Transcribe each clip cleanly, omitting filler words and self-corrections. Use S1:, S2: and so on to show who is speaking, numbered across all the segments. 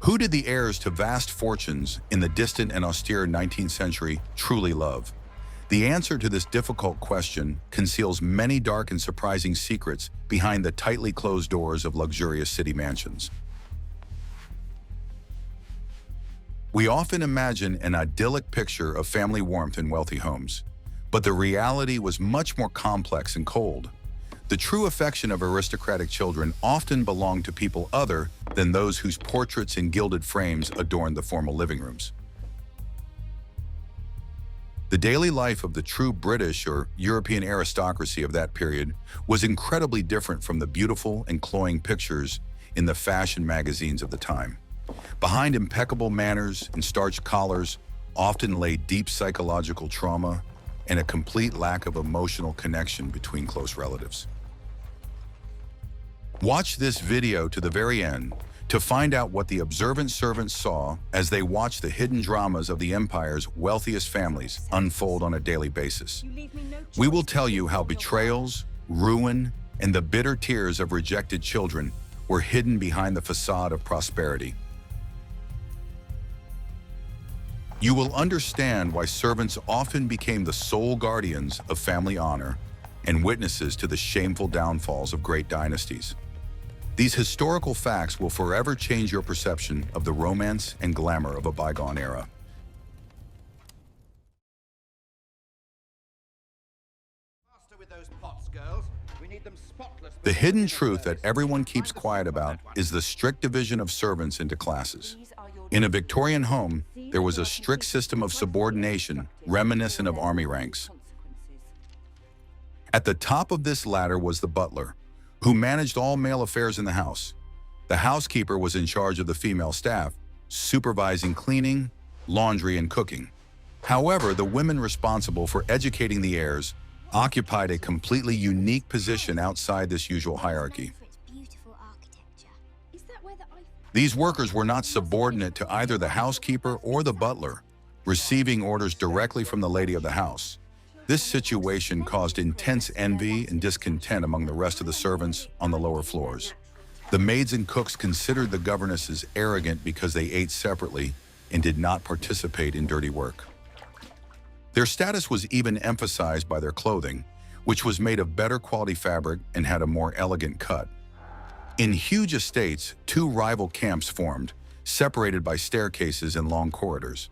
S1: Who did the heirs to vast fortunes in the distant and austere 19th century truly love? The answer to this difficult question conceals many dark and surprising secrets behind the tightly closed doors of luxurious city mansions. We often imagine an idyllic picture of family warmth in wealthy homes, but the reality was much more complex and cold. The true affection of aristocratic children often belonged to people other than those whose portraits in gilded frames adorned the formal living rooms. The daily life of the true British or European aristocracy of that period was incredibly different from the beautiful and cloying pictures in the fashion magazines of the time. Behind impeccable manners and starched collars often lay deep psychological trauma and a complete lack of emotional connection between close relatives. Watch this video to the very end to find out what the observant servants saw as they watched the hidden dramas of the empire's wealthiest families unfold on a daily basis. We will tell you how betrayals, ruin, and the bitter tears of rejected children were hidden behind the facade of prosperity. You will understand why servants often became the sole guardians of family honor and witnesses to the shameful downfalls of great dynasties. These historical facts will forever change your perception of the romance and glamour of a bygone era. The hidden truth that everyone keeps quiet about is the strict division of servants into classes. In a Victorian home, there was a strict system of subordination reminiscent of army ranks. At the top of this ladder was the butler, who managed all male affairs in the house. The housekeeper was in charge of the female staff, supervising cleaning, laundry, and cooking. However, the women responsible for educating the heirs occupied a completely unique position outside this usual hierarchy. These workers were not subordinate to either the housekeeper or the butler, receiving orders directly from the lady of the house. This situation caused intense envy and discontent among the rest of the servants on the lower floors. The maids and cooks considered the governesses arrogant because they ate separately and did not participate in dirty work. Their status was even emphasized by their clothing, which was made of better quality fabric and had a more elegant cut. In huge estates, two rival camps formed, separated by staircases and long corridors.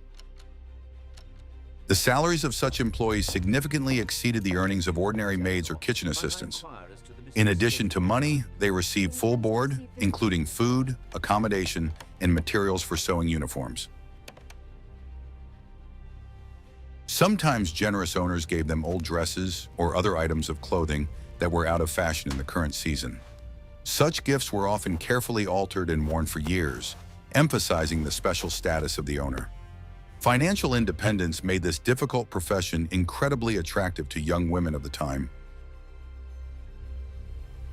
S1: The salaries of such employees significantly exceeded the earnings of ordinary maids or kitchen assistants. In addition to money, they received full board, including food, accommodation, and materials for sewing uniforms. Sometimes generous owners gave them old dresses or other items of clothing that were out of fashion in the current season. Such gifts were often carefully altered and worn for years, emphasizing the special status of the owner. Financial independence made this difficult profession incredibly attractive to young women of the time.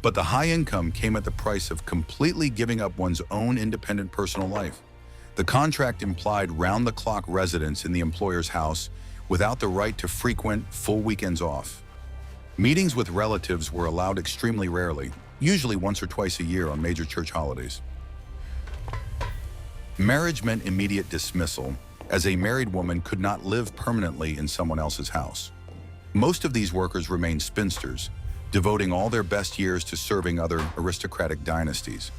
S1: But the high income came at the price of completely giving up one's own independent personal life. The contract implied round-the-clock residence in the employer's house without the right to frequent full weekends off. Meetings with relatives were allowed extremely rarely, usually once or twice a year on major church holidays. Marriage meant immediate dismissal, as a married woman could not live permanently in someone else's house. Most of these workers remained spinsters, devoting all their best years to serving other aristocratic dynasties.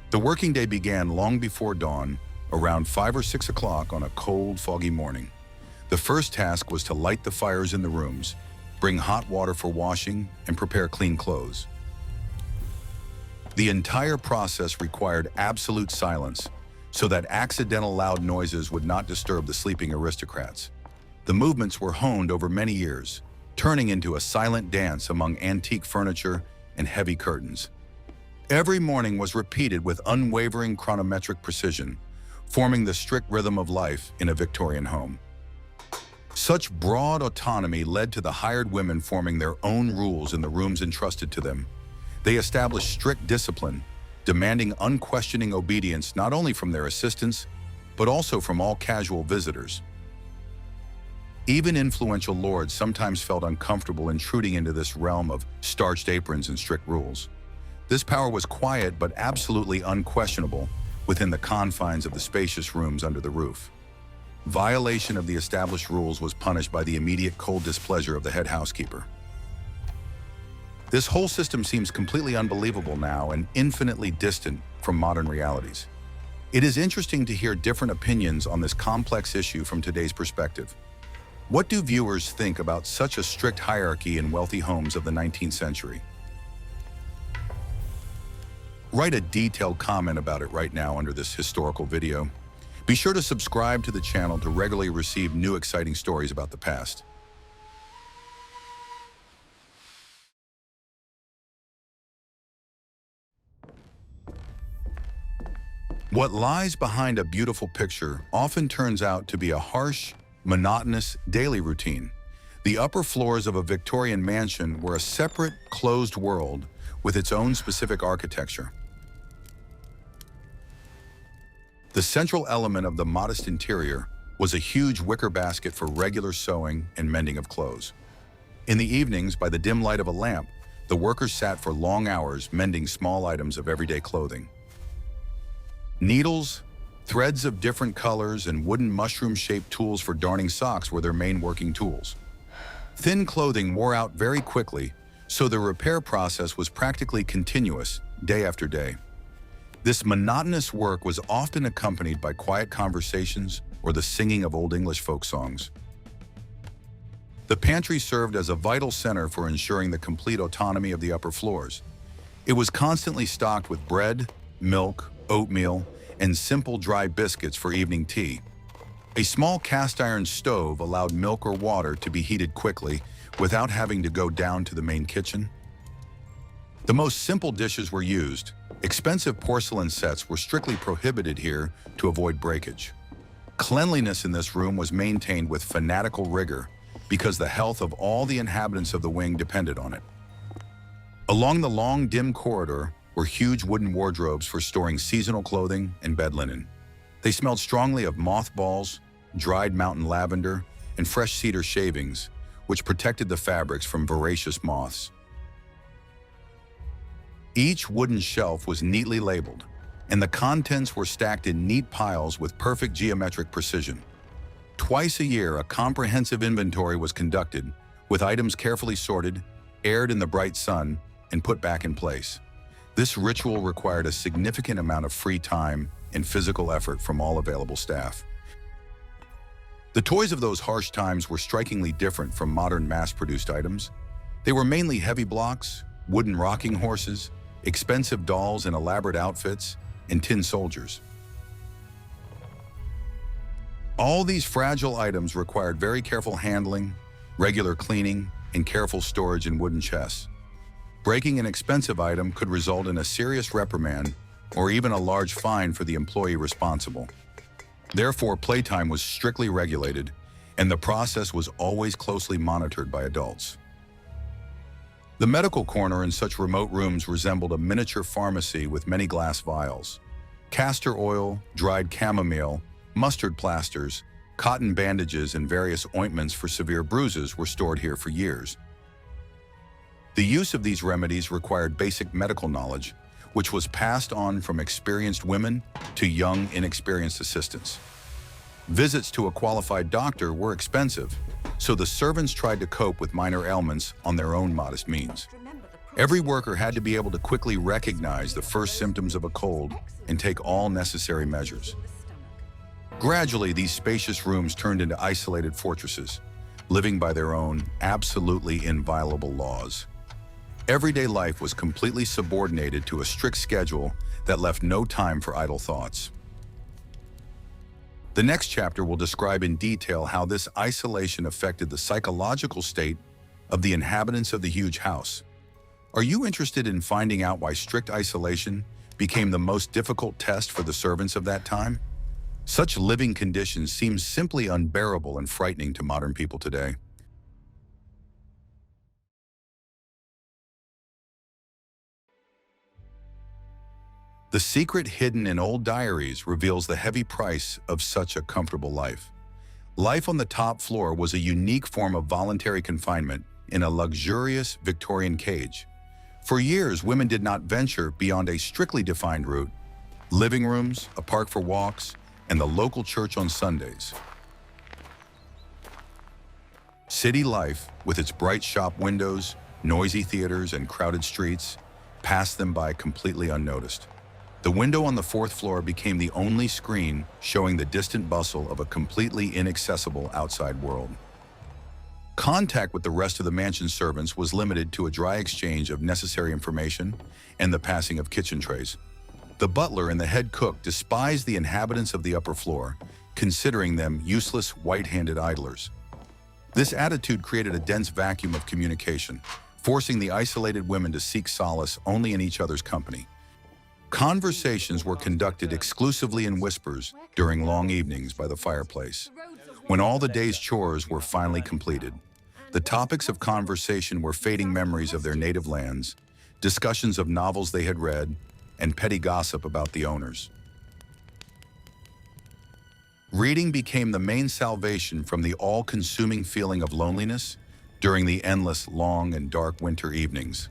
S1: The working day began long before dawn, around 5 or 6 o'clock on a cold, foggy morning. The first task was to light the fires in the rooms, bring hot water for washing, and prepare clean clothes. The entire process required absolute silence, so that accidental loud noises would not disturb the sleeping aristocrats. The movements were honed over many years, turning into a silent dance among antique furniture and heavy curtains. Every morning was repeated with unwavering chronometric precision, forming the strict rhythm of life in a Victorian home. Such broad autonomy led to the hired women forming their own rules in the rooms entrusted to them. They established strict discipline, demanding unquestioning obedience not only from their assistants, but also from all casual visitors. Even influential lords sometimes felt uncomfortable intruding into this realm of starched aprons and strict rules. This power was quiet but absolutely unquestionable, within the confines of the spacious rooms under the roof. Violation of the established rules was punished by the immediate cold displeasure of the head housekeeper. This whole system seems completely unbelievable now and infinitely distant from modern realities. It is interesting to hear different opinions on this complex issue from today's perspective. What do viewers think about such a strict hierarchy in wealthy homes of the 19th century? Write a detailed comment about it right now under this historical video. Be sure to subscribe to the channel to regularly receive new exciting stories about the past. What lies behind a beautiful picture often turns out to be a harsh, monotonous daily routine. The upper floors of a Victorian mansion were a separate, closed world with its own specific architecture. The central element of the modest interior was a huge wicker basket for regular sewing and mending of clothes. In the evenings, by the dim light of a lamp, the workers sat for long hours mending small items of everyday clothing. Needles, threads of different colors, and wooden mushroom-shaped tools for darning socks were their main working tools. Thin clothing wore out very quickly, so the repair process was practically continuous, day after day. This monotonous work was often accompanied by quiet conversations or the singing of old English folk songs. The pantry served as a vital center for ensuring the complete autonomy of the upper floors. It was constantly stocked with bread, milk, oatmeal, and simple dry biscuits for evening tea. A small cast-iron stove allowed milk or water to be heated quickly without having to go down to the main kitchen. The most simple dishes were used. Expensive porcelain sets were strictly prohibited here to avoid breakage. Cleanliness in this room was maintained with fanatical rigor because the health of all the inhabitants of the wing depended on it. Along the long, dim corridor were huge wooden wardrobes for storing seasonal clothing and bed linen. They smelled strongly of mothballs, dried mountain lavender, and fresh cedar shavings, which protected the fabrics from voracious moths. Each wooden shelf was neatly labeled, and the contents were stacked in neat piles with perfect geometric precision. Twice a year, a comprehensive inventory was conducted, with items carefully sorted, aired in the bright sun, and put back in place. This ritual required a significant amount of free time and physical effort from all available staff. The toys of those harsh times were strikingly different from modern mass-produced items. They were mainly heavy blocks, wooden rocking horses, expensive dolls in elaborate outfits, and tin soldiers. All these fragile items required very careful handling, regular cleaning, and careful storage in wooden chests. Breaking an expensive item could result in a serious reprimand or even a large fine for the employee responsible. Therefore, playtime was strictly regulated, and the process was always closely monitored by adults. The medical corner in such remote rooms resembled a miniature pharmacy with many glass vials. Castor oil, dried chamomile, mustard plasters, cotton bandages, and various ointments for severe bruises were stored here for years. The use of these remedies required basic medical knowledge, which was passed on from experienced women to young, inexperienced assistants. Visits to a qualified doctor were expensive, so the servants tried to cope with minor ailments on their own modest means. Every worker had to be able to quickly recognize the first symptoms of a cold and take all necessary measures. Gradually, these spacious rooms turned into isolated fortresses, living by their own absolutely inviolable laws. Everyday life was completely subordinated to a strict schedule that left no time for idle thoughts. The next chapter will describe in detail how this isolation affected the psychological state of the inhabitants of the huge house. Are you interested in finding out why strict isolation became the most difficult test for the servants of that time? Such living conditions seem simply unbearable and frightening to modern people today. The secret hidden in old diaries reveals the heavy price of such a comfortable life. Life on the top floor was a unique form of voluntary confinement in a luxurious Victorian cage. For years, women did not venture beyond a strictly defined route. living rooms, a park for walks, and the local church on Sundays. City life, with its bright shop windows, noisy theaters, and crowded streets, passed them by completely unnoticed. The window on the fourth floor became the only screen showing the distant bustle of a completely inaccessible outside world. Contact with the rest of the mansion's servants was limited to a dry exchange of necessary information and the passing of kitchen trays. The butler and the head cook despised the inhabitants of the upper floor, considering them useless, white-handed idlers. This attitude created a dense vacuum of communication, forcing the isolated women to seek solace only in each other's company. Conversations were conducted exclusively in whispers during long evenings by the fireplace. When all the day's chores were finally completed, the topics of conversation were fading memories of their native lands, discussions of novels they had read, and petty gossip about the owners. Reading became the main salvation from the all-consuming feeling of loneliness during the endless, long, and dark winter evenings.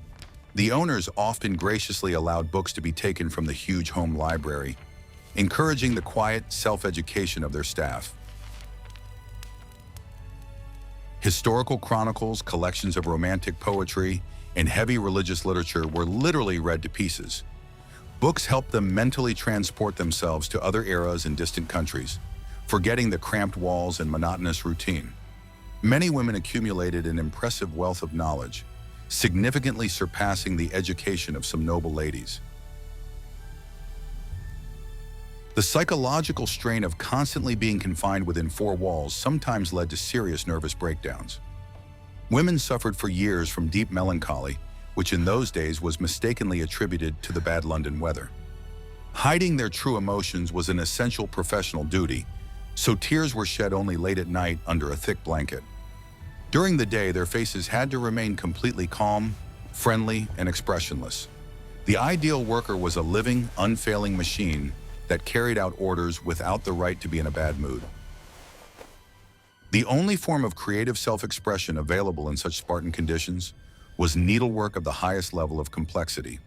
S1: The owners often graciously allowed books to be taken from the huge home library, encouraging the quiet self-education of their staff. Historical chronicles, collections of romantic poetry, and heavy religious literature were literally read to pieces. Books helped them mentally transport themselves to other eras and distant countries, forgetting the cramped walls and monotonous routine. Many women accumulated an impressive wealth of knowledge, significantly surpassing the education of some noble ladies. The psychological strain of constantly being confined within four walls sometimes led to serious nervous breakdowns. Women suffered for years from deep melancholy, which in those days was mistakenly attributed to the bad London weather. Hiding their true emotions was an essential professional duty, so tears were shed only late at night under a thick blanket. During the day, their faces had to remain completely calm, friendly, and expressionless. The ideal worker was a living, unfailing machine that carried out orders without the right to be in a bad mood. The only form of creative self-expression available in such Spartan conditions was needlework of the highest level of complexity.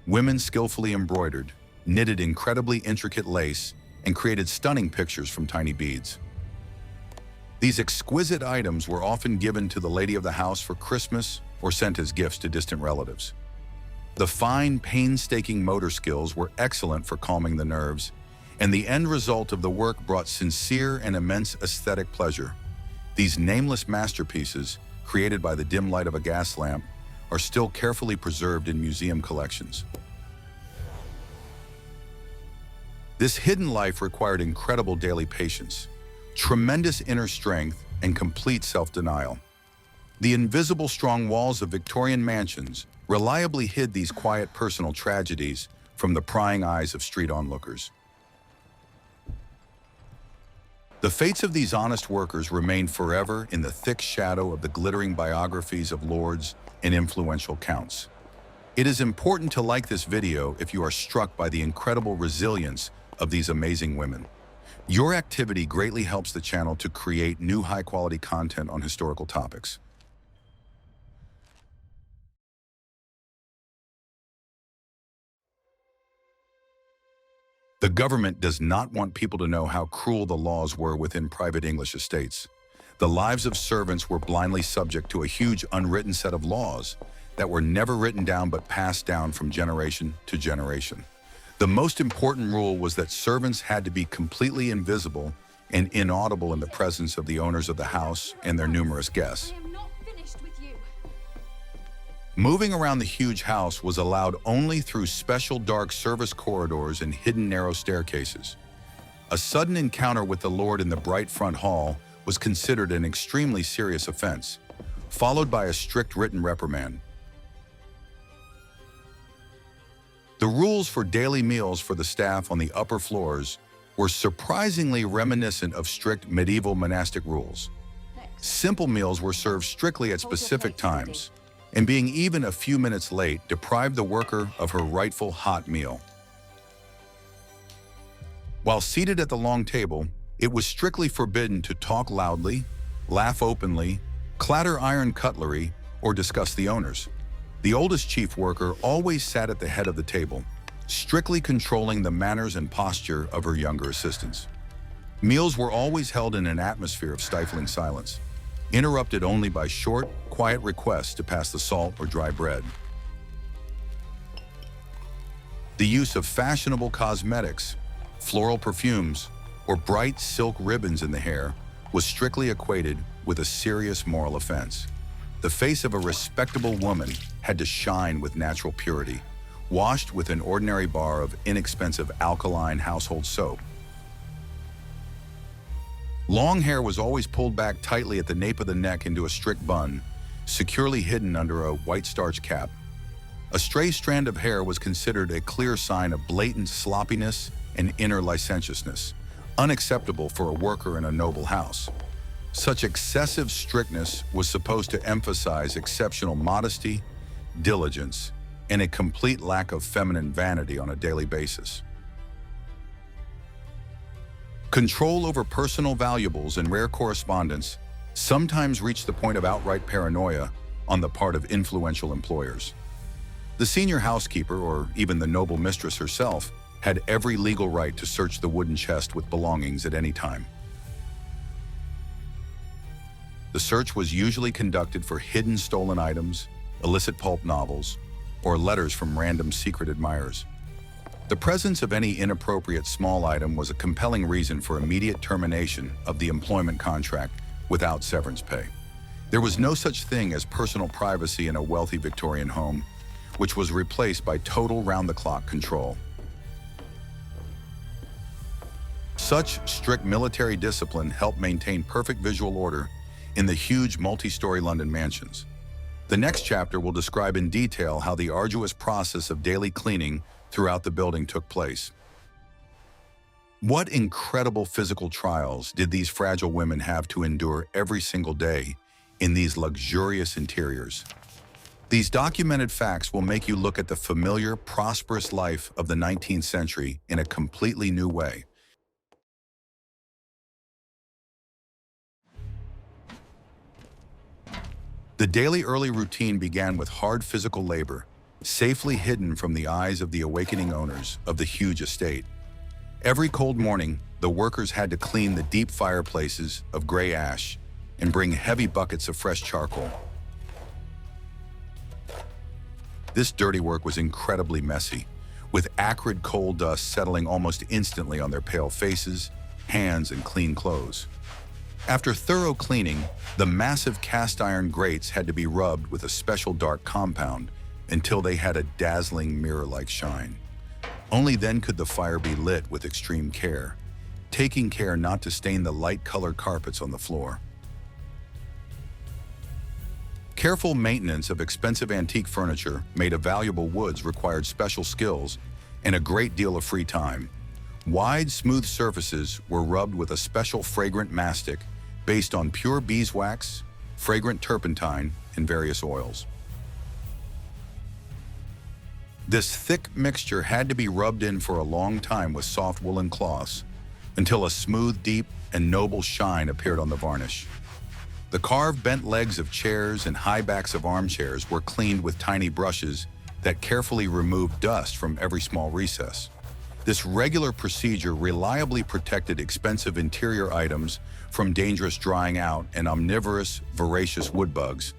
S1: Women skillfully embroidered, knitted incredibly intricate lace, and created stunning pictures from tiny beads. These exquisite items were often given to the lady of the house for Christmas or sent as gifts to distant relatives. The fine, painstaking motor skills were excellent for calming the nerves, and the end result of the work brought sincere and immense aesthetic pleasure. These nameless masterpieces, created by the dim light of a gas lamp, are still carefully preserved in museum collections. This hidden life required incredible daily patience, tremendous inner strength, and complete self-denial. The invisible strong walls of Victorian mansions reliably hid these quiet personal tragedies from the prying eyes of street onlookers. The fates of these honest workers remain forever in the thick shadow of the glittering biographies of lords and influential counts. It is important to like this video if you are struck by the incredible resilience of these amazing women. Your activity greatly helps the channel to create new high-quality content on historical topics. The government does not want people to know how cruel the laws were within private English estates. The lives of servants were blindly subject to a huge unwritten set of laws that were never written down but passed down from generation to generation. The most important rule was that servants had to be completely invisible and inaudible in the presence of the owners of the house and their numerous guests. Moving around the huge house was allowed only through special dark service corridors and hidden narrow staircases. A sudden encounter with the Lord in the bright front hall was considered an extremely serious offense, followed by a strict written reprimand. The rules for daily meals for the staff on the upper floors were surprisingly reminiscent of strict medieval monastic rules. Simple meals were served strictly at specific times, and being even a few minutes late deprived the worker of her rightful hot meal. While seated at the long table, it was strictly forbidden to talk loudly, laugh openly, clatter iron cutlery, or discuss the owners. The oldest chief worker always sat at the head of the table, strictly controlling the manners and posture of her younger assistants. Meals were always held in an atmosphere of stifling silence, interrupted only by short, quiet requests to pass the salt or dry bread. The use of fashionable cosmetics, floral perfumes, or bright silk ribbons in the hair was strictly equated with a serious moral offense. The face of a respectable woman had to shine with natural purity, washed with an ordinary bar of inexpensive alkaline household soap. Long hair was always pulled back tightly at the nape of the neck into a strict bun, securely hidden under a white starch cap. A stray strand of hair was considered a clear sign of blatant sloppiness and inner licentiousness, unacceptable for a worker in a noble house. Such excessive strictness was supposed to emphasize exceptional modesty, diligence, and a complete lack of feminine vanity on a daily basis. Control over personal valuables and rare correspondence sometimes reached the point of outright paranoia on the part of influential employers. The senior housekeeper, or even the noble mistress herself, had every legal right to search the wooden chest with belongings at any time. The search was usually conducted for hidden stolen items, illicit pulp novels, or letters from random secret admirers. The presence of any inappropriate small item was a compelling reason for immediate termination of the employment contract without severance pay. There was no such thing as personal privacy in a wealthy Victorian home, which was replaced by total round-the-clock control. Such strict military discipline helped maintain perfect visual order in the huge multi-story London mansions. The next chapter will describe in detail how the arduous process of daily cleaning throughout the building took place. What incredible physical trials did these fragile women have to endure every single day in these luxurious interiors? These documented facts will make you look at the familiar, prosperous life of the 19th century in a completely new way. The daily early routine began with hard physical labor, safely hidden from the eyes of the awakening owners of the huge estate. Every cold morning, the workers had to clean the deep fireplaces of gray ash and bring heavy buckets of fresh charcoal. This dirty work was incredibly messy, with acrid coal dust settling almost instantly on their pale faces, hands, and clean clothes. After thorough cleaning, the massive cast iron grates had to be rubbed with a special dark compound until they had a dazzling mirror-like shine. Only then could the fire be lit with extreme care, taking care not to stain the light-colored carpets on the floor. Careful maintenance of expensive antique furniture made of valuable woods required special skills and a great deal of free time. Wide, smooth surfaces were rubbed with a special fragrant mastic based on pure beeswax, fragrant turpentine, and various oils. This thick mixture had to be rubbed in for a long time with soft woolen cloths until a smooth, deep, and noble shine appeared on the varnish. The carved bent legs of chairs and high backs of armchairs were cleaned with tiny brushes that carefully removed dust from every small recess. This regular procedure reliably protected expensive interior items from dangerous drying out and omnivorous, voracious wood bugs.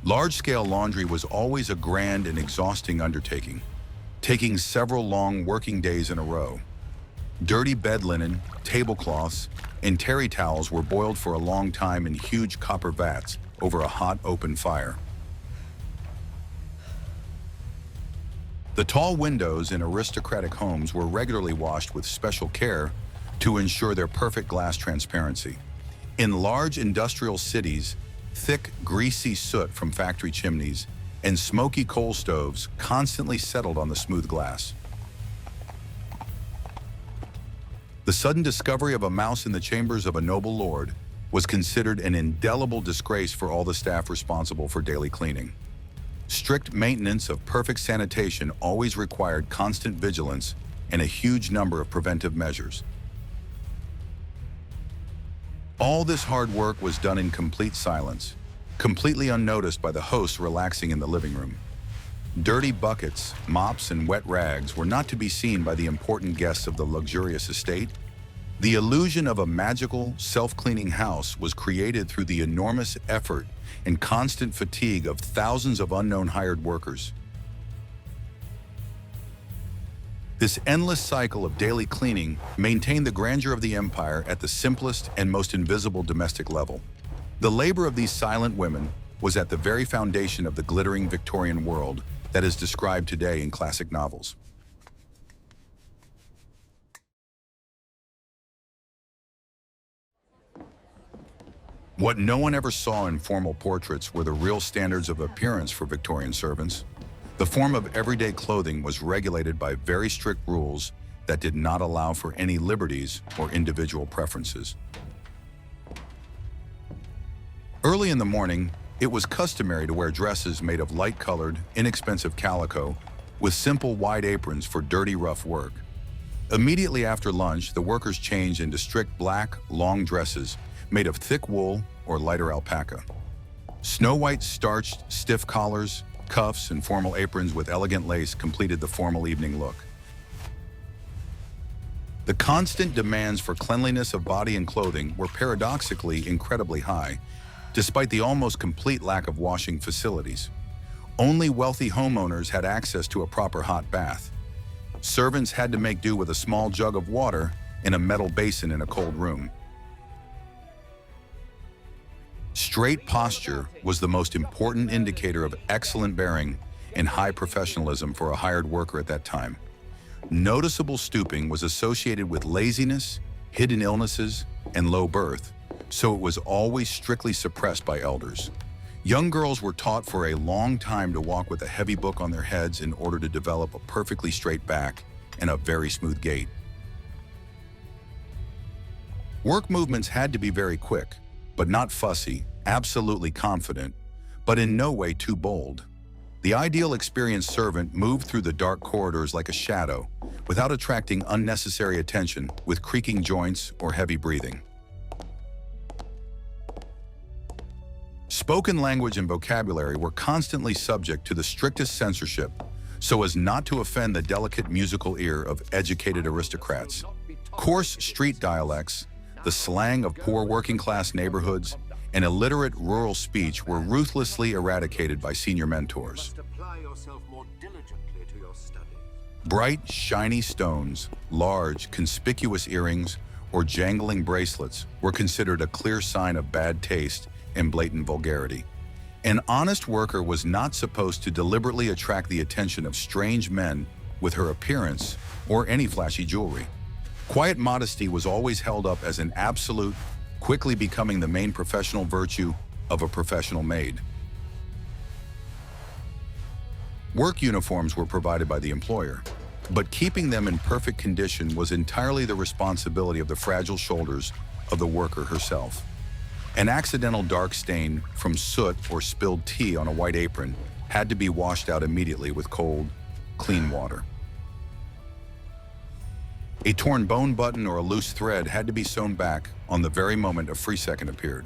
S1: Large-scale laundry was always a grand and exhausting undertaking, taking several long working days in a row. Dirty bed linen, tablecloths, and terry towels were boiled for a long time in huge copper vats over a hot, open fire. The tall windows in aristocratic homes were regularly washed with special care to ensure their perfect glass transparency. In large industrial cities, thick, greasy soot from factory chimneys and smoky coal stoves constantly settled on the smooth glass. The sudden discovery of a mouse in the chambers of a noble lord was considered an indelible disgrace for all the staff responsible for daily cleaning. Strict maintenance of perfect sanitation always required constant vigilance and a huge number of preventive measures. All this hard work was done in complete silence, completely unnoticed by the hosts relaxing in the living room. Dirty buckets, mops, and wet rags were not to be seen by the important guests of the luxurious estate. The illusion of a magical, self-cleaning house was created through the enormous effort and constant fatigue of thousands of unknown hired workers. This endless cycle of daily cleaning maintained the grandeur of the empire at the simplest and most invisible domestic level. The labor of these silent women was at the very foundation of the glittering Victorian world that is described today in classic novels. What no one ever saw in formal portraits were the real standards of appearance for Victorian servants. The form of everyday clothing was regulated by very strict rules that did not allow for any liberties or individual preferences. Early in the morning, it was customary to wear dresses made of light-colored, inexpensive calico with simple wide aprons for dirty, rough work. Immediately after lunch, the workers changed into strict black, long dresses made of thick wool or lighter alpaca. Snow-white starched, stiff collars, cuffs, and formal aprons with elegant lace completed the formal evening look. The constant demands for cleanliness of body and clothing were paradoxically incredibly high, despite the almost complete lack of washing facilities. Only wealthy homeowners had access to a proper hot bath. Servants had to make do with a small jug of water in a metal basin in a cold room. Straight posture was the most important indicator of excellent bearing and high professionalism for a hired worker at that time. Noticeable stooping was associated with laziness, hidden illnesses, and low birth, so it was always strictly suppressed by elders. Young girls were taught for a long time to walk with a heavy book on their heads in order to develop a perfectly straight back and a very smooth gait. Work movements had to be very quick, but not fussy, absolutely confident, but in no way too bold. The ideal experienced servant moved through the dark corridors like a shadow, without attracting unnecessary attention with creaking joints or heavy breathing. Spoken language and vocabulary were constantly subject to the strictest censorship, so as not to offend the delicate musical ear of educated aristocrats. Coarse street dialects, the slang of poor working-class neighborhoods, and illiterate rural speech were ruthlessly eradicated by senior mentors. Bright, shiny stones, large, conspicuous earrings, or jangling bracelets were considered a clear sign of bad taste and blatant vulgarity. An honest worker was not supposed to deliberately attract the attention of strange men with her appearance or any flashy jewelry. Quiet modesty was always held up as an absolute, quickly becoming the main professional virtue of a professional maid. Work uniforms were provided by the employer, but keeping them in perfect condition was entirely the responsibility of the fragile shoulders of the worker herself. An accidental dark stain from soot or spilled tea on a white apron had to be washed out immediately with cold, clean water. A torn bone button or a loose thread had to be sewn back on the very moment a free second appeared.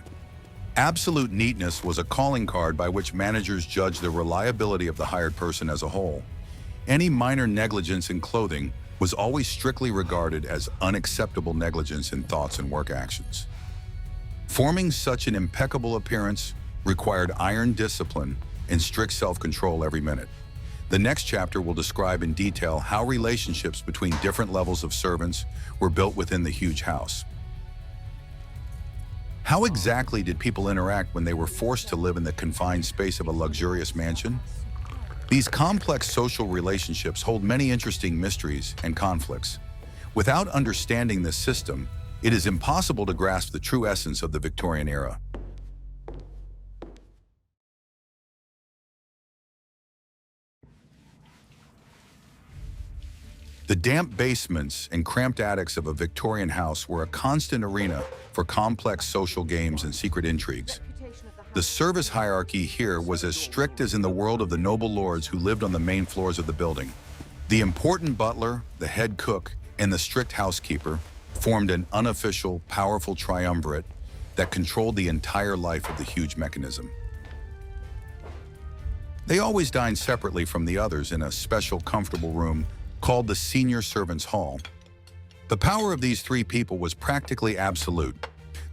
S1: Absolute neatness was a calling card by which managers judged the reliability of the hired person as a whole. Any minor negligence in clothing was always strictly regarded as unacceptable negligence in thoughts and work actions. Forming such an impeccable appearance required iron discipline and strict self-control every minute. The next chapter will describe in detail how relationships between different levels of servants were built within the huge house. How exactly did people interact when they were forced to live in the confined space of a luxurious mansion? These complex social relationships hold many interesting mysteries and conflicts. Without understanding this system, it is impossible to grasp the true essence of the Victorian era. The damp basements and cramped attics of a Victorian house were a constant arena for complex social games and secret intrigues. The service hierarchy here was as strict as in the world of the noble lords who lived on the main floors of the building. The important butler, the head cook, and the strict housekeeper formed an unofficial, powerful triumvirate that controlled the entire life of the huge mechanism. They always dined separately from the others in a special comfortable room called the Senior Servants' Hall. The power of these three people was practically absolute.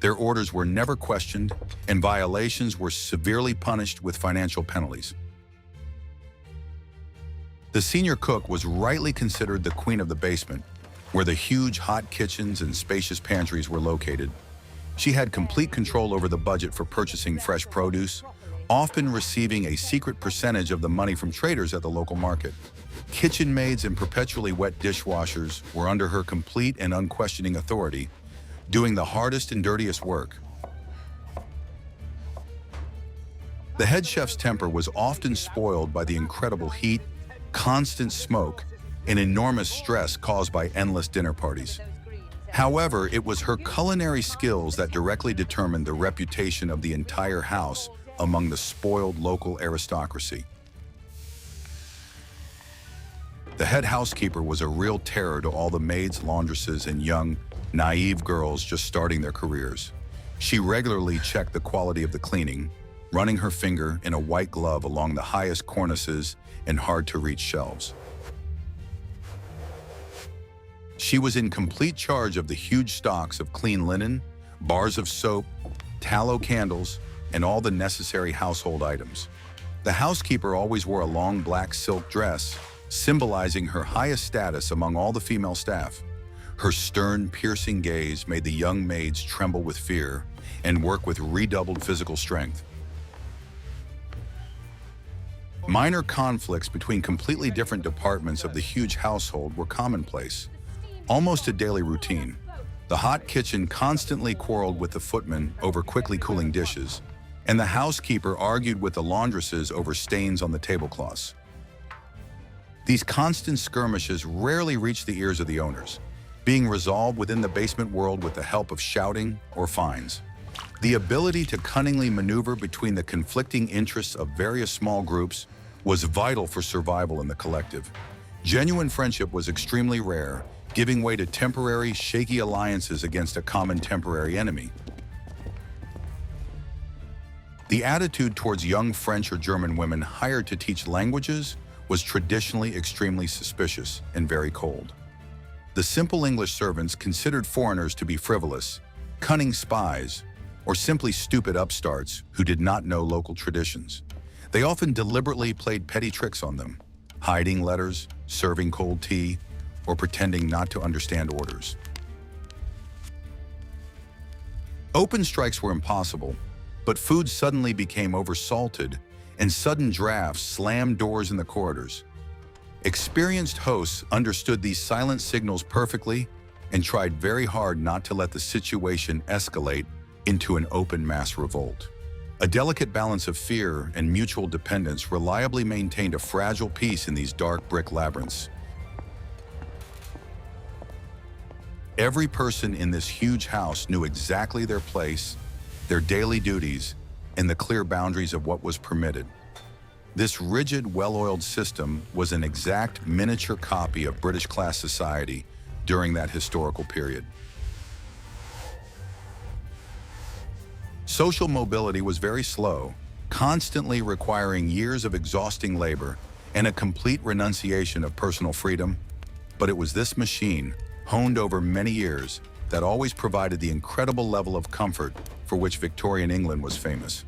S1: Their orders were never questioned, and violations were severely punished with financial penalties. The senior cook was rightly considered the queen of the basement, where the huge hot kitchens and spacious pantries were located. She had complete control over the budget for purchasing fresh produce, often receiving a secret percentage of the money from traders at the local market. Kitchen maids and perpetually wet dishwashers were under her complete and unquestioning authority, doing the hardest and dirtiest work. The head chef's temper was often spoiled by the incredible heat, constant smoke, and enormous stress caused by endless dinner parties. However, it was her culinary skills that directly determined the reputation of the entire house among the spoiled local aristocracy. The head housekeeper was a real terror to all the maids, laundresses, and young, naive girls just starting their careers. She regularly checked the quality of the cleaning, running her finger in a white glove along the highest cornices and hard-to-reach shelves. She was in complete charge of the huge stocks of clean linen, bars of soap, tallow candles, and all the necessary household items. The housekeeper always wore a long black silk dress, symbolizing her highest status among all the female staff. Her stern, piercing gaze made the young maids tremble with fear and work with redoubled physical strength. Minor conflicts between completely different departments of the huge household were commonplace, almost a daily routine. The hot kitchen constantly quarreled with the footmen over quickly cooling dishes, and the housekeeper argued with the laundresses over stains on the tablecloths. These constant skirmishes rarely reached the ears of the owners, being resolved within the basement world with the help of shouting or fines. The ability to cunningly maneuver between the conflicting interests of various small groups was vital for survival in the collective. Genuine friendship was extremely rare, giving way to temporary, shaky alliances against a common temporary enemy. The attitude towards young French or German women hired to teach languages was traditionally extremely suspicious and very cold. The simple English servants considered foreigners to be frivolous, cunning spies, or simply stupid upstarts who did not know local traditions. They often deliberately played petty tricks on them, hiding letters, serving cold tea, or pretending not to understand orders. Open strikes were impossible, but food suddenly became oversalted and sudden drafts slammed doors in the corridors. Experienced hosts understood these silent signals perfectly and tried very hard not to let the situation escalate into an open mass revolt. A delicate balance of fear and mutual dependence reliably maintained a fragile peace in these dark brick labyrinths. Every person in this huge house knew exactly their place, their daily duties, and the clear boundaries of what was permitted. This rigid, well-oiled system was an exact miniature copy of British class society during that historical period. Social mobility was very slow, constantly requiring years of exhausting labor and a complete renunciation of personal freedom. But it was this machine, honed over many years, that always provided the incredible level of comfort for which Victorian England was famous.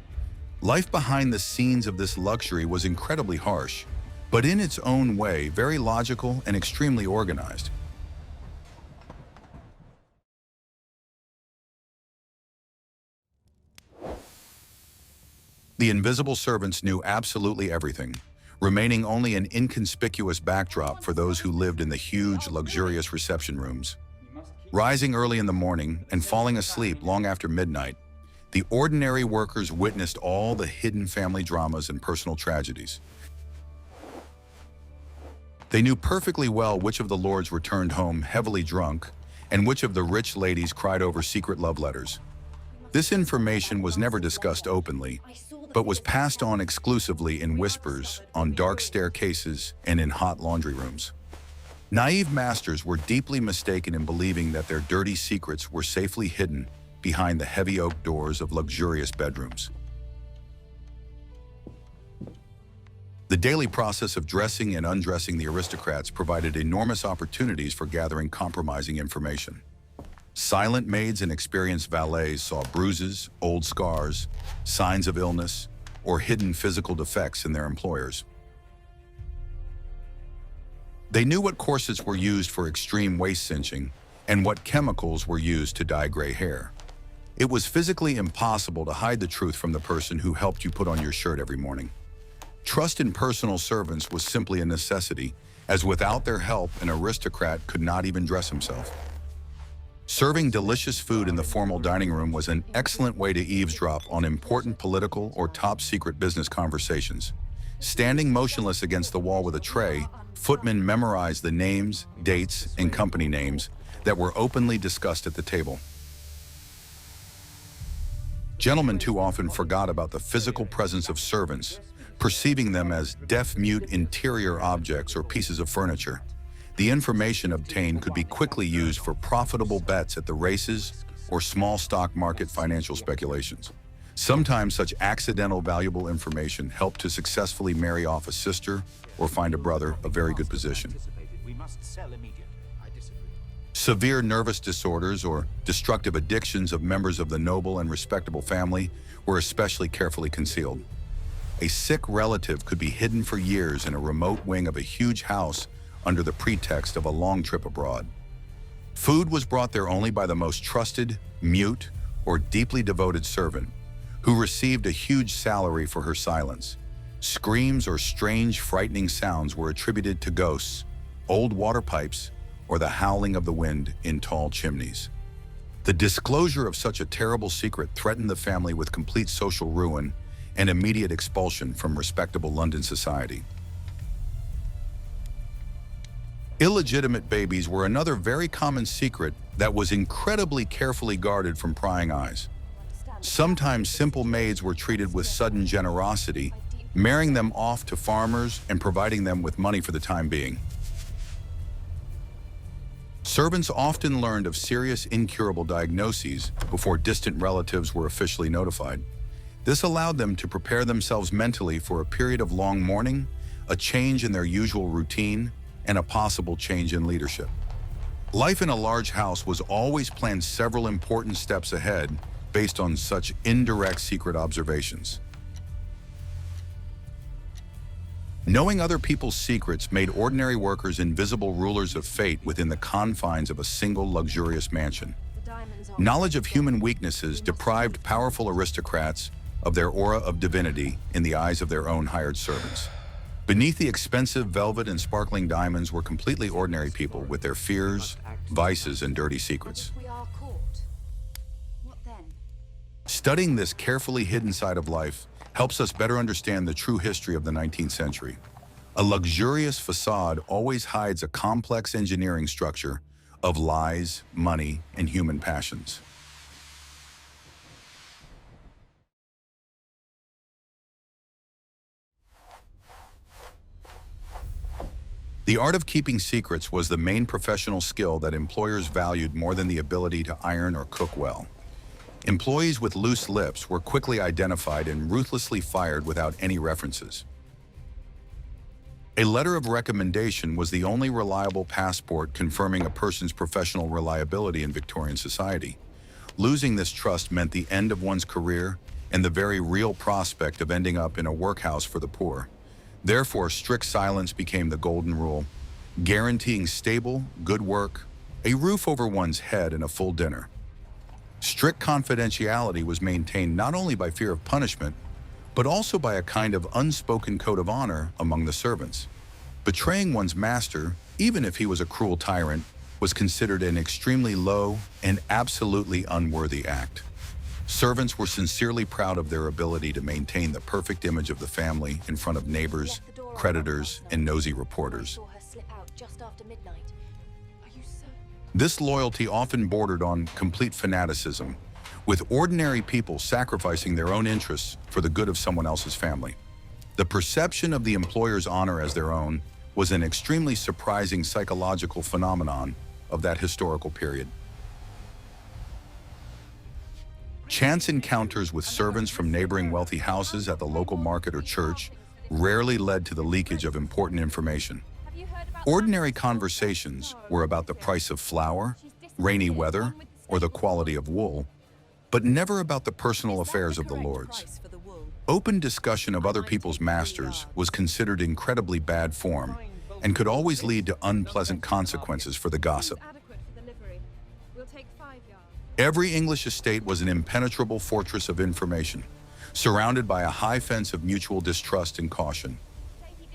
S1: Life behind the scenes of this luxury was incredibly harsh, but in its own way, very logical and extremely organized. The invisible servants knew absolutely everything, remaining only an inconspicuous backdrop for those who lived in the huge, luxurious reception rooms. Rising early in the morning and falling asleep long after midnight, the ordinary workers witnessed all the hidden family dramas and personal tragedies. They knew perfectly well which of the lords returned home heavily drunk and which of the rich ladies cried over secret love letters. This information was never discussed openly, but was passed on exclusively in whispers on dark staircases and in hot laundry rooms. Naive masters were deeply mistaken in believing that their dirty secrets were safely hidden behind the heavy oak doors of luxurious bedrooms. The daily process of dressing and undressing the aristocrats provided enormous opportunities for gathering compromising information. Silent maids and experienced valets saw bruises, old scars, signs of illness, or hidden physical defects in their employers. They knew what corsets were used for extreme waist cinching and what chemicals were used to dye gray hair. It was physically impossible to hide the truth from the person who helped you put on your shirt every morning. Trust in personal servants was simply a necessity, as without their help, an aristocrat could not even dress himself. Serving delicious food in the formal dining room was an excellent way to eavesdrop on important political or top-secret business conversations. Standing motionless against the wall with a tray, footmen memorized the names, dates, and company names that were openly discussed at the table. Gentlemen too often forgot about the physical presence of servants, perceiving them as deaf-mute interior objects or pieces of furniture. The information obtained could be quickly used for profitable bets at the races or small stock market financial speculations. Sometimes such accidental valuable information helped to successfully marry off a sister or find a brother a very good position. Severe nervous disorders or destructive addictions of members of the noble and respectable family were especially carefully concealed. A sick relative could be hidden for years in a remote wing of a huge house under the pretext of a long trip abroad. Food was brought there only by the most trusted, mute, or deeply devoted servant, who received a huge salary for her silence. Screams or strange, frightening sounds were attributed to ghosts, old water pipes, or the howling of the wind in tall chimneys. The disclosure of such a terrible secret threatened the family with complete social ruin and immediate expulsion from respectable London society. Illegitimate babies were another very common secret that was incredibly carefully guarded from prying eyes. Sometimes simple maids were treated with sudden generosity, marrying them off to farmers and providing them with money for the time being. Servants often learned of serious incurable diagnoses before distant relatives were officially notified. This allowed them to prepare themselves mentally for a period of long mourning, a change in their usual routine, and a possible change in leadership. Life in a large house was always planned several important steps ahead based on such indirect secret observations. Knowing other people's secrets made ordinary workers invisible rulers of fate within the confines of a single luxurious mansion. Knowledge of human weaknesses deprived powerful aristocrats of their aura of divinity in the eyes of their own hired servants. Beneath the expensive velvet and sparkling diamonds were completely ordinary people with their fears, vices, and dirty secrets. Studying this carefully hidden side of life helps us better understand the true history of the 19th century. A luxurious facade always hides a complex engineering structure of lies, money, and human passions. The art of keeping secrets was the main professional skill that employers valued more than the ability to iron or cook well. Employees with loose lips were quickly identified and ruthlessly fired without any references. A letter of recommendation was the only reliable passport confirming a person's professional reliability in Victorian society. Losing this trust meant the end of one's career and the very real prospect of ending up in a workhouse for the poor. Therefore, strict silence became the golden rule, guaranteeing stable, good work, a roof over one's head, and a full dinner. Strict confidentiality was maintained not only by fear of punishment, but also by a kind of unspoken code of honor among the servants. Betraying one's master, even if he was a cruel tyrant, was considered an extremely low and absolutely unworthy act. Servants were sincerely proud of their ability to maintain the perfect image of the family in front of neighbors, creditors, and nosy reporters. This loyalty often bordered on complete fanaticism, with ordinary people sacrificing their own interests for the good of someone else's family. The perception of the employer's honor as their own was an extremely surprising psychological phenomenon of that historical period. Chance encounters with servants from neighboring wealthy houses at the local market or church rarely led to the leakage of important information. Ordinary conversations were about the price of flour, rainy weather, or the quality of wool, but never about the personal affairs of the lords. Open discussion of other people's masters was considered incredibly bad form and could always lead to unpleasant consequences for the gossip. Every English estate was an impenetrable fortress of information, surrounded by a high fence of mutual distrust and caution.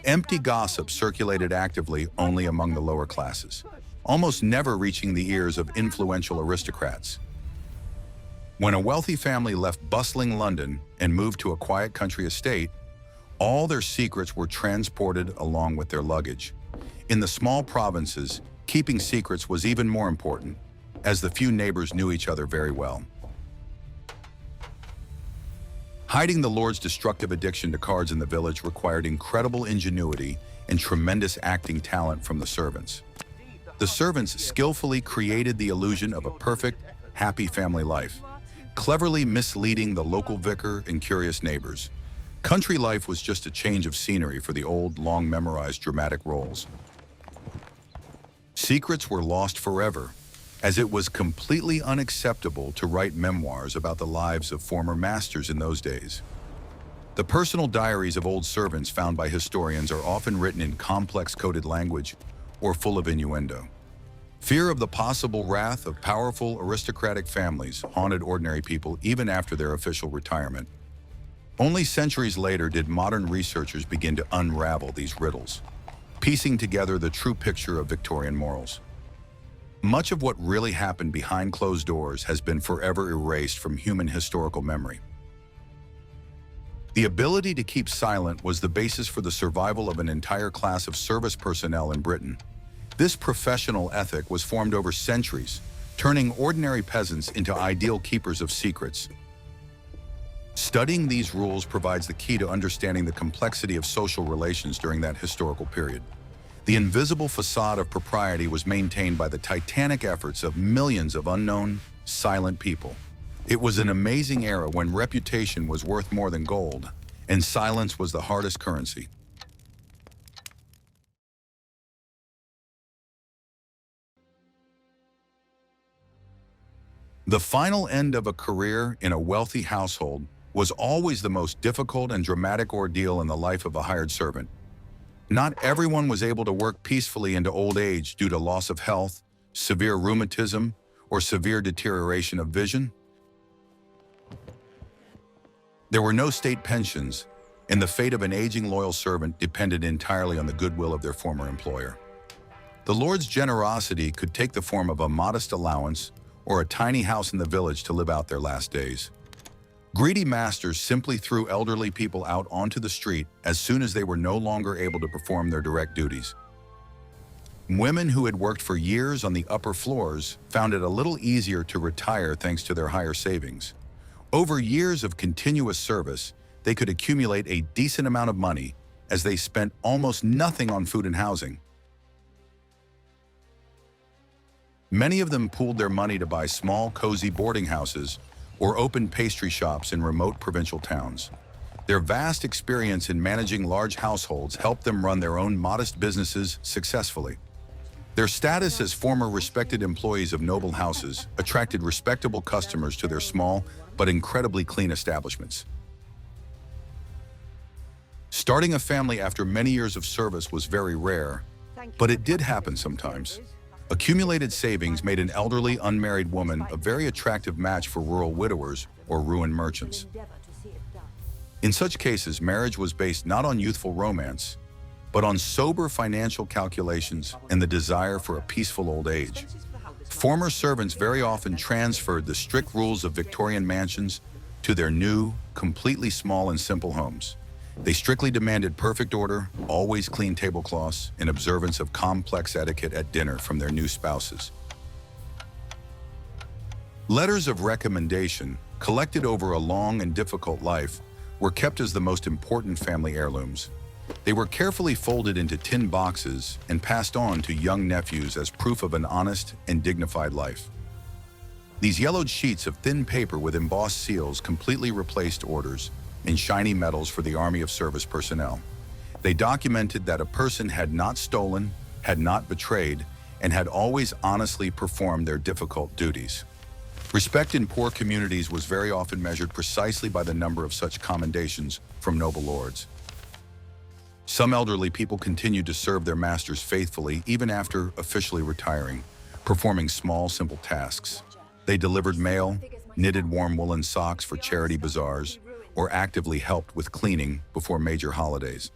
S1: Empty gossip circulated actively only among the lower classes, almost never reaching the ears of influential aristocrats. When a wealthy family left bustling London and moved to a quiet country estate, all their secrets were transported along with their luggage. In the small provinces, keeping secrets was even more important, as the few neighbors knew each other very well. Hiding the lord's destructive addiction to cards in the village required incredible ingenuity and tremendous acting talent from the servants. The servants skillfully created the illusion of a perfect, happy family life, cleverly misleading the local vicar and curious neighbors. Country life was just a change of scenery for the old, long-memorized dramatic roles. Secrets were lost forever, as it was completely unacceptable to write memoirs about the lives of former masters in those days. The personal diaries of old servants found by historians are often written in complex coded language or full of innuendo. Fear of the possible wrath of powerful aristocratic families haunted ordinary people even after their official retirement. Only centuries later did modern researchers begin to unravel these riddles, piecing together the true picture of Victorian morals. Much of what really happened behind closed doors has been forever erased from human historical memory. The ability to keep silent was the basis for the survival of an entire class of service personnel in Britain. This professional ethic was formed over centuries, turning ordinary peasants into ideal keepers of secrets. Studying these rules provides the key to understanding the complexity of social relations during that historical period. The invisible facade of propriety was maintained by the titanic efforts of millions of unknown, silent people. It was an amazing era when reputation was worth more than gold, and silence was the hardest currency. The final end of a career in a wealthy household was always the most difficult and dramatic ordeal in the life of a hired servant. Not everyone was able to work peacefully into old age due to loss of health, severe rheumatism, or severe deterioration of vision. There were no state pensions, and the fate of an aging loyal servant depended entirely on the goodwill of their former employer. The lord's generosity could take the form of a modest allowance or a tiny house in the village to live out their last days. Greedy masters simply threw elderly people out onto the street as soon as they were no longer able to perform their direct duties. Women who had worked for years on the upper floors found it a little easier to retire thanks to their higher savings. Over years of continuous service, they could accumulate a decent amount of money as they spent almost nothing on food and housing. Many of them pooled their money to buy small, cozy boarding houses or opened pastry shops in remote provincial towns. Their vast experience in managing large households helped them run their own modest businesses successfully. Their status as former respected employees of noble houses attracted respectable customers to their small but incredibly clean establishments. Starting a family after many years of service was very rare, but it did happen sometimes. Accumulated savings made an elderly, unmarried woman a very attractive match for rural widowers or ruined merchants. In such cases, marriage was based not on youthful romance, but on sober financial calculations and the desire for a peaceful old age. Former servants very often transferred the strict rules of Victorian mansions to their new, completely small and simple homes. They strictly demanded perfect order, always clean tablecloths, and observance of complex etiquette at dinner from their new spouses. Letters of recommendation, collected over a long and difficult life, were kept as the most important family heirlooms. They were carefully folded into tin boxes and passed on to young nephews as proof of an honest and dignified life. These yellowed sheets of thin paper with embossed seals completely replaced orders and shiny medals for the army of service personnel. They documented that a person had not stolen, had not betrayed, and had always honestly performed their difficult duties. Respect in poor communities was very often measured precisely by the number of such commendations from noble lords. Some elderly people continued to serve their masters faithfully even after officially retiring, performing small, simple tasks. They delivered mail, knitted warm woolen socks for charity bazaars, or actively helped with cleaning before major holidays.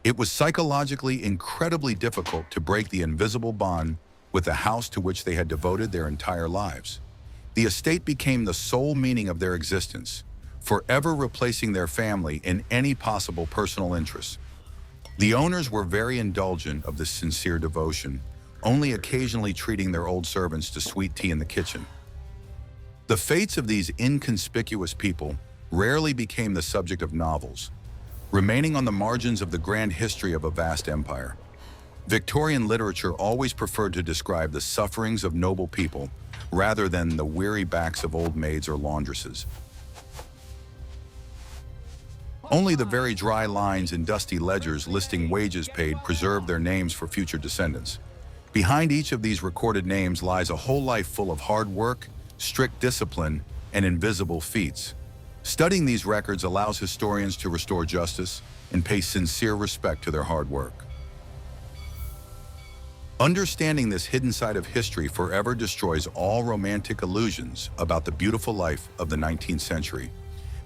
S1: It was psychologically incredibly difficult to break the invisible bond with the house to which they had devoted their entire lives. The estate became the sole meaning of their existence, forever replacing their family in any possible personal interest. The owners were very indulgent of this sincere devotion, only occasionally treating their old servants to sweet tea in the kitchen. The fates of these inconspicuous people rarely became the subject of novels, remaining on the margins of the grand history of a vast empire. Victorian literature always preferred to describe the sufferings of noble people rather than the weary backs of old maids or laundresses. Only the very dry lines in dusty ledgers listing wages paid preserved their names for future descendants. Behind each of these recorded names lies a whole life full of hard work, strict discipline, and invisible feats. Studying these records allows historians to restore justice and pay sincere respect to their hard work. Understanding this hidden side of history forever destroys all romantic illusions about the beautiful life of the 19th century.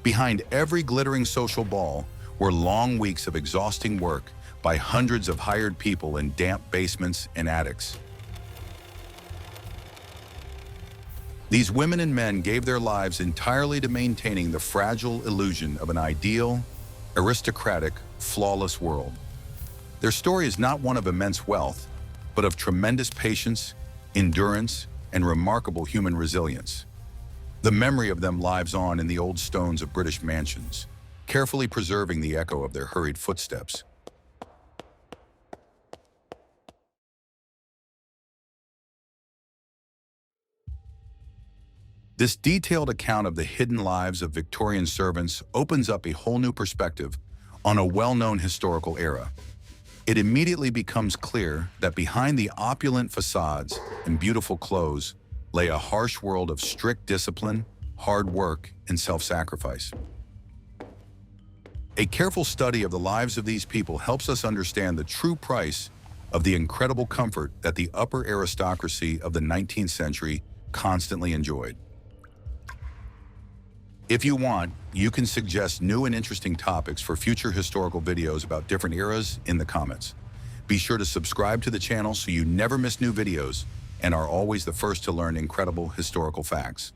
S1: Behind every glittering social ball were long weeks of exhausting work by hundreds of hired people in damp basements and attics. These women and men gave their lives entirely to maintaining the fragile illusion of an ideal, aristocratic, flawless world. Their story is not one of immense wealth, but of tremendous patience, endurance, and remarkable human resilience. The memory of them lives on in the old stones of British mansions, carefully preserving the echo of their hurried footsteps. This detailed account of the hidden lives of Victorian servants opens up a whole new perspective on a well-known historical era. It immediately becomes clear that behind the opulent facades and beautiful clothes lay a harsh world of strict discipline, hard work, and self-sacrifice. A careful study of the lives of these people helps us understand the true price of the incredible comfort that the upper aristocracy of the 19th century constantly enjoyed. If you want, you can suggest new and interesting topics for future historical videos about different eras in the comments. Be sure to subscribe to the channel so you never miss new videos and are always the first to learn incredible historical facts.